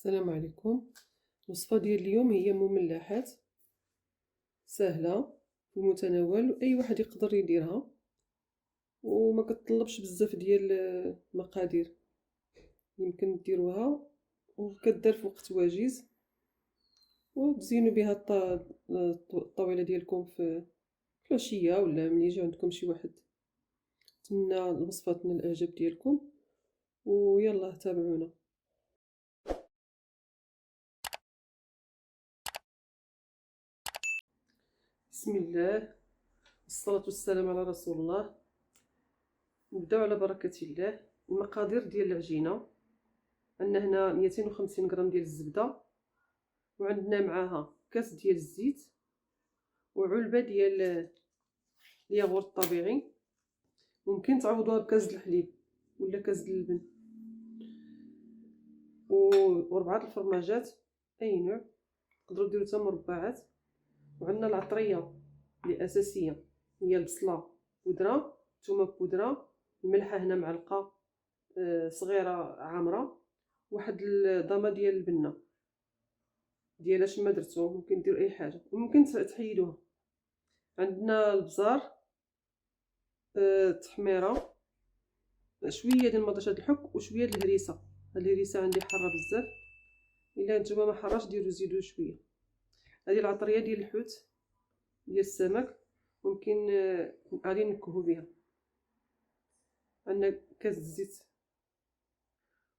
السلام عليكم. الوصفة ديال اليوم هي مملحات سهلة في المتناول واي واحد يقدر يديرها، وما كتطلبش بزاف ديال المقادير. يمكن ديروها وكدار في وقت وجيز، وتزينوا بها الطاوله ديالكم في العشيه ولا ملي يجي عندكم شي واحد. نتمنى الوصفه تنال الاعجاب ديالكم، ويلا تابعونا. بسم الله، الصلاة والسلام على رسول الله. نبداو على بركة الله. المقادير ديال العجينة: عندنا هنا 250 غرام ديال الزبدة، وعندنا معاها كاس ديال الزيت، وعلبة ديال الياغورت الطبيعي. ممكن تعوضوها بكاس د الحليب ولا كاس د اللبن، وربعة الفرماجات اي نوع، تقدروا ديروا حتى مربعات. وعندنا العطرية اللي اساسيه، هي البصله بودره، الثومه بودره، الملحه هنا معلقه صغيره عامره، واحد الضامه ديال البنه ديال اش ما درتو، ممكن ديروا اي حاجه وممكن تحيدوها. عندنا البزار، التحميره، شويه ديال مطيشه الحك وشويه د الهريسه. الهريسه عندي حاره بزاف، الا نتوما ما حراش ديروا زيدوا شويه. هذه العطريه ديال الحوت ديال السمك، ممكن غادي نكهو بها. عندنا كاس الزيت،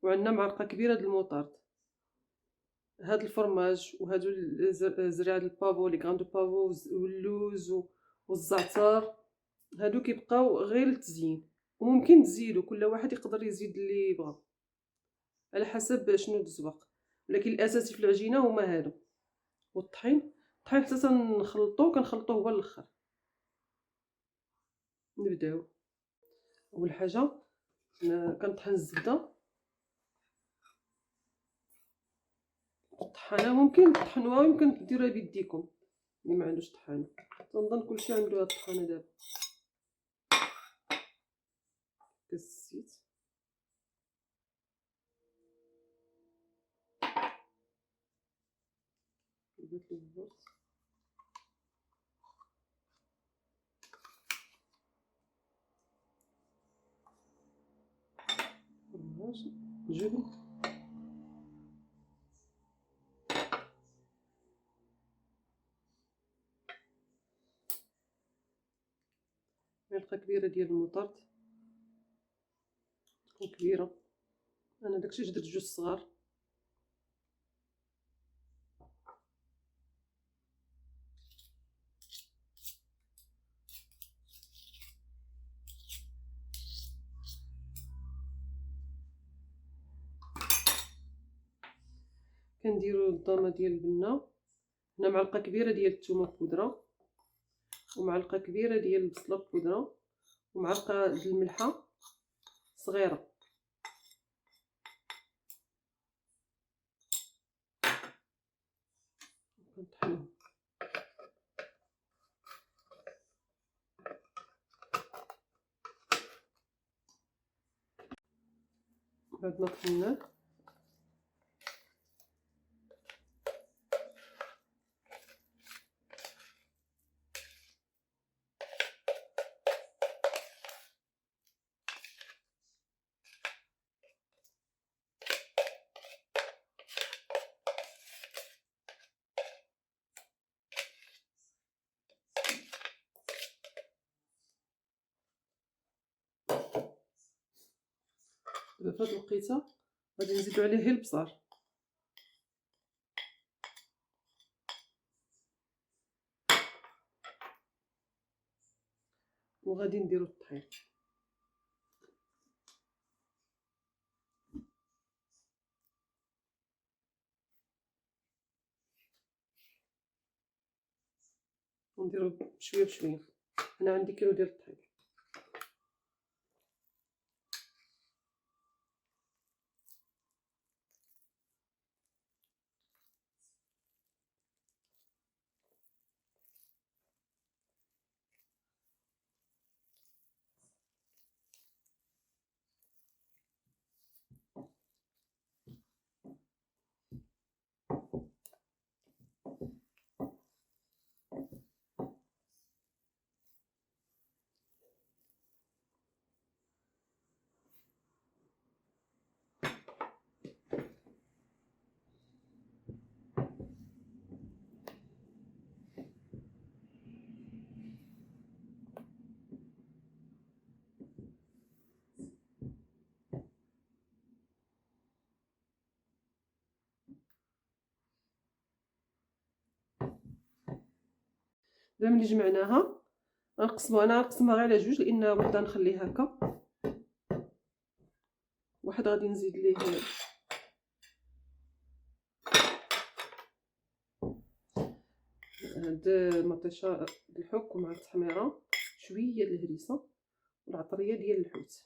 وعندنا معلقه كبيره د الموطارد. هاد الفرماج وهادو زريعه البافو، لي غراند بافو، واللوز والزعتر، هادو كيبقاو غير للتزيين، وممكن تزيدوا، كل واحد يقدر يزيد اللي يبغى على حسب شنو الذوق، ولكن الاساسي في العجينه هما هادو. والطحين، الطحين حتى كنخلطوه هو الاخر. نبداو. اول حاجه كنطحن الزبده. الطحانه ممكن تطحنوها ويمكن ديروها بيديكم اللي ما عندوش طحانه. تنظن كلشي عنده هاد الطحانه دابا. كاس الزيت، درت البرص، فرماج، جبن، معلقه كبيره ديال المطرد، تكون كبيره. انا داكشي درت جوج صغار. كنديروا الضامه ديال البنه. هنا معلقه كبيره ديال الثومه بودره، ومعلقه كبيره ديال البصله بودره، ومعلقه ديال الملحه صغيره. كنطحنوه. بعد ما طحناه دابا، في هاد الوقيته غادي نزيدو عليه غير البصار، وغادي نديرو الطحين. ونديرو بشويه بشويه. انا عندي كيلو ديال الطحين. دابا ملي جمعناها انا غنقسمها غير على جوج، لان وحده نخليها هكا، واحد غادي نزيد ليه هاد مطيشه الحك مع التحميره، شويه د الهريسه والعطريه ديال الحوت.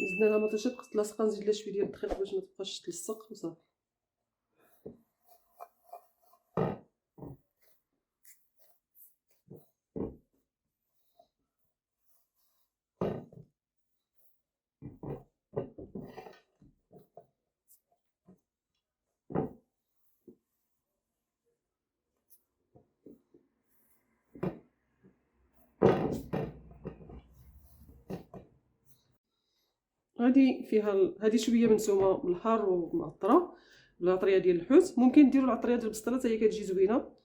زدنا لها مطيشه بقات لاصقه، نزيد لها شويه ديال الدقيق باش ما تبقاش تلصق وصافي. هادي فيها هادي شويه منسومه بالحار ومعطره بالعطريه ديال الحوت. ممكن ديروا العطريه ديال البسطره حتى هي كتجي زوينه،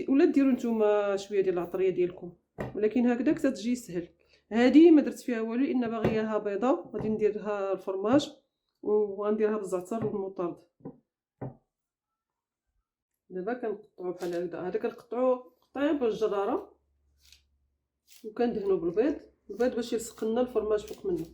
ولا ديروا نتوما شويه ديال العطريه ديالكم، ولكن هكذا كتجي سهل. هادي ما درت فيها والو لان باغياها بيضه، غادي نديرها الفرماج وغنديرها بالزعتر والمطارد. دابا كنقطعو بحال هكذا، هذا كنقطعو قطعين بالجراره وكندهنو بالبيض، البيض باش يلصق لنا الفرماج فوق منه.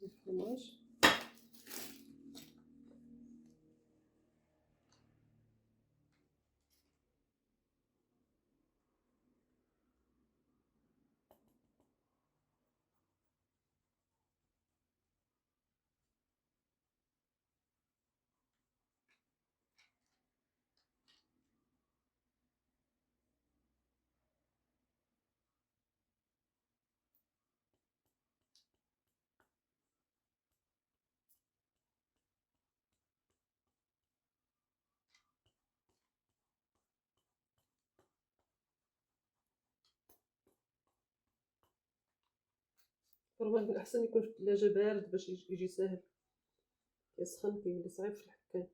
الفرماج من الاحسن يكون في الثلاجه بارد باش يجي ساهل، كيسخن كيولي صعيب في الحكايه.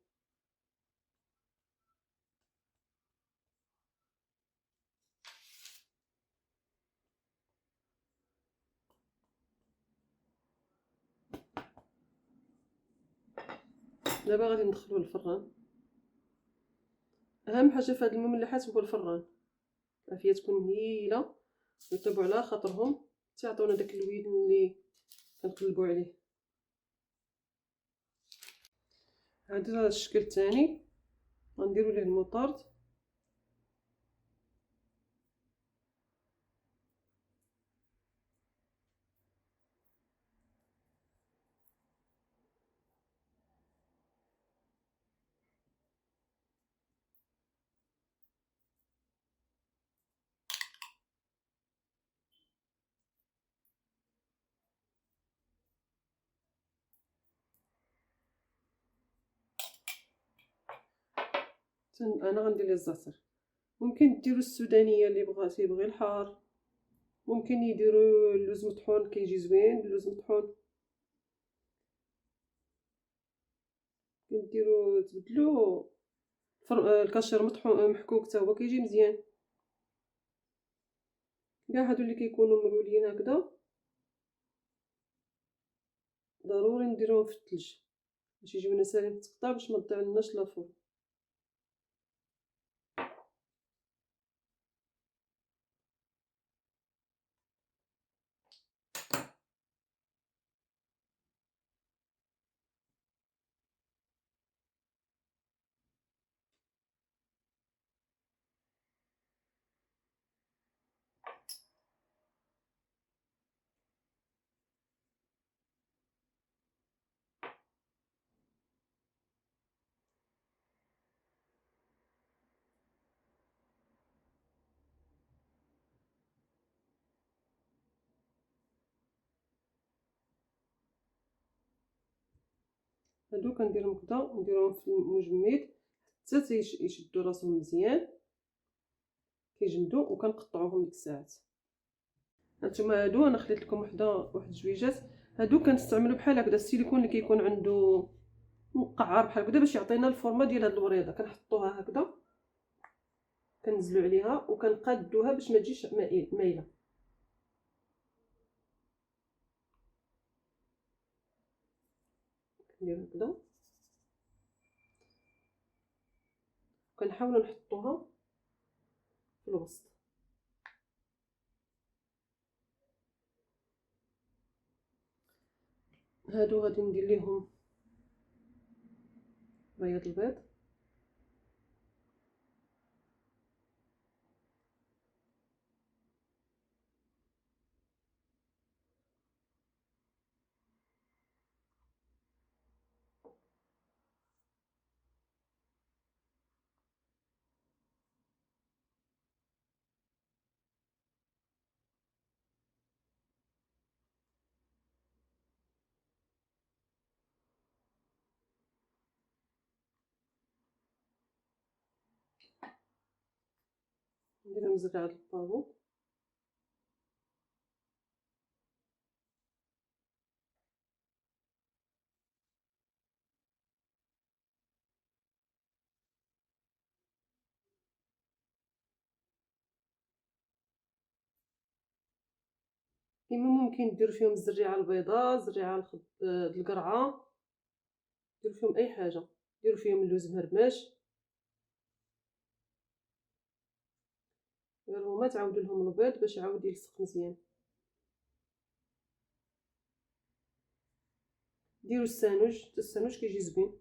دابا غادي ندخلوه للفران. اهم حاجه في هاد المملحات هو الفران، العافيه تكون هايله ويطيبوا على خاطرهم تيعطيونا داك اللوين اللي كنقلبوا عليه. هذا الشكل الثاني غنديروا ليه المطارد، انا غندير ليه الزعتر. ممكن ديروا السودانيه اللي تيبغي الحار، ممكن يديروا اللوز مطحون كيجي زوين باللوز مطحون، ممكن ديروا تبدلوا الكاشير مطحون محكوك حتى هو كيجي مزيان. كاع هادو اللي كيكونوا مرولين هكذا ضروري نديروهم في الثلج باش يجيونا ساهلين في التقطاع، باش ما تضيع لناش لافور. هادو كنديرهم كدا ونديرهم في المجمد حتى يشدوا راسهم مزيان كيجمدوا، وكنقطعوهم ديك الساعات. هانتوما هادو انا خليت لكم واحد جويجات. هادو كنستعملوا بحال هكذا السيليكون اللي كيكون عنده مقعر بحال هكذا باش يعطينا الفورمه ديال هاد الوريضه. كنحطوها هكذا، كنزلوا عليها وكنقادوها باش ما تجيش مايله. كندير هكذا، كنحاولوا نحطوها في الوسط. هادو غادي ندير ليهم بياض البيض، نديرهم زرعه البافو. كيما ممكن ديروا فيهم الزريعه البيضاء، الزريعه القرعه، ديروا فيهم اي حاجه، ديروا فيهم اللوز مهرمش، غير هما تعاودوا لهم البيض باش يعاود يلصق مزيان. ديروا السانوج، حتى السانوج كيجي زوين.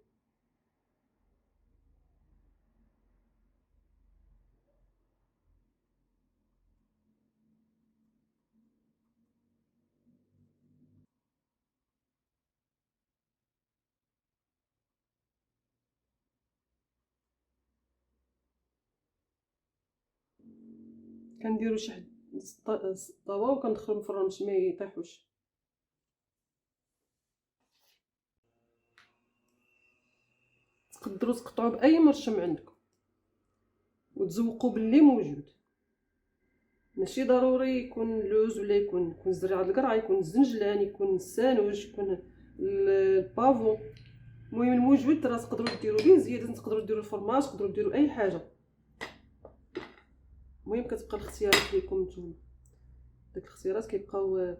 كنديروا شي حد الطاوه وكندخلهم في الفرن باش ما يطيحوش. تقدروا تقطعوا باي مرشم عندكم وتزوقوا باللي موجود، ماشي ضروري يكون اللوز ولا يكون زريعه القرعه، يكون الزنجلان، يكون السانوج، يكون البافو. المهم الموجود راه تقدروا ديروا به زياده، تقدروا ديروا الفرماج، تقدروا ديروا اي حاجه. المهم كتبقى الاختيارات ليكم نتوما. داك الاختيارات كيبقاو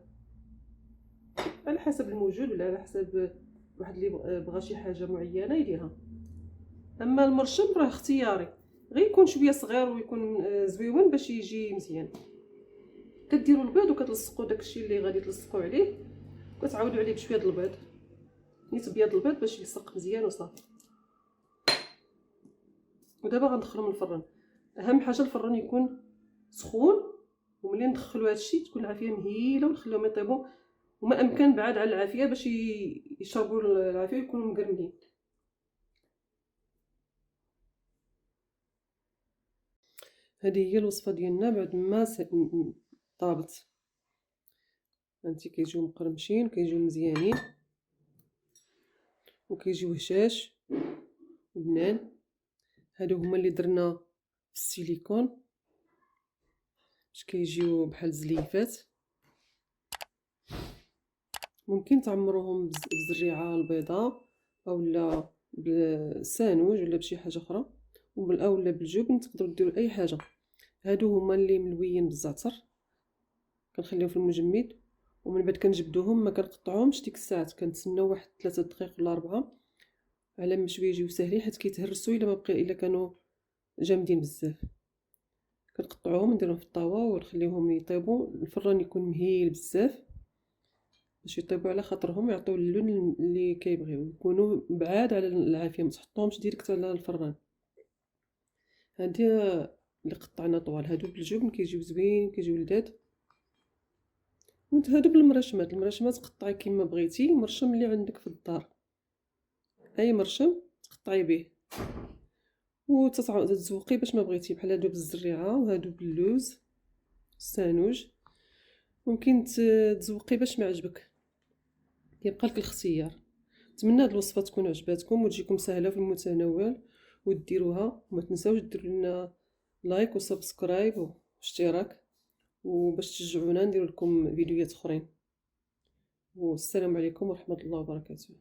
على حسب الموجود ولا على حسب واحد اللي بغى شي حاجه معينه يديرها. اما المرشم راه اختياري، غير يكون شويه صغير ويكون زويون باش يجي مزيان. كديروا البيض وكتلصقوا داكشي اللي غادي تلصقوا عليه، وكتعاودوا عليه بشويه د البيض، نيت بياض البيض باش يلصق مزيان وصافي. ودابا غندخلهم الفران. اهم حاجه الفران يكون سخون، وملي ندخلوا هادشي تكون العافيه مهيله ونخليهم يطيبوا، وما امكن بعاد على العافيه باش يشربوا العافيه ويكونوا مقرملين. هذه هي الوصفه ديالنا بعد ما طابت. هانتي كيجيو مقرمشين وكيجيو مزيانين وكيجيو هشاش وبنان. هادو هما اللي درنا في السيليكون باش كيجيو بحال زليفات. ممكن تعمروهم بالزريعه البيضاء اولا بالسانوج ولا بشي حاجه اخرى، اولا بالجبن، تقدروا ديروا اي حاجه. هادو هما اللي ملويين بالزعتر، كنخليهم في المجمد ومن بعد كنجبدوهم، ما كنقطعوهمش ديك الساعات، كنتسناو واحد 3 دقائق ولا 4 على ما شويه يجيو ساهلين، حيت كيتهرسوا الا كانوا جامدين بزاف. كنقطعوهم نديرهم في الطاوه ونخليهم يطيبوا. الفران يكون مهيل بزاف باش يطيبوا على خاطرهم، يعطيو اللون اللي كيبغيو، يكونوا بعاد على العافيه، ما تحطوهمش ديريكت على الفران. هادي اللي قطعنا طوال، هادو بالجبن كيجيو زوين، كيجيو لذاذ. هادو بالمرشمات، المرشمات قطعي كيما بغيتي، مرشم اللي عندك في الدار، اي مرشم تقطعي به وتتذوقي باش ما بغيتي، بحال هادو بالزريعه وهادو باللوز السانوج. ممكن تذوقي باش ما عجبك، يبقى لك الاختيار. نتمنى هاد الوصفه تكون عجباتكم وتجيكم سهله في المتناول وديروها. وما تنساوش ديروا لنا لايك وسبسكرايب واشتراك، وباش تشجعونا ندير لكم فيديوهات اخرين. والسلام عليكم ورحمه الله وبركاته.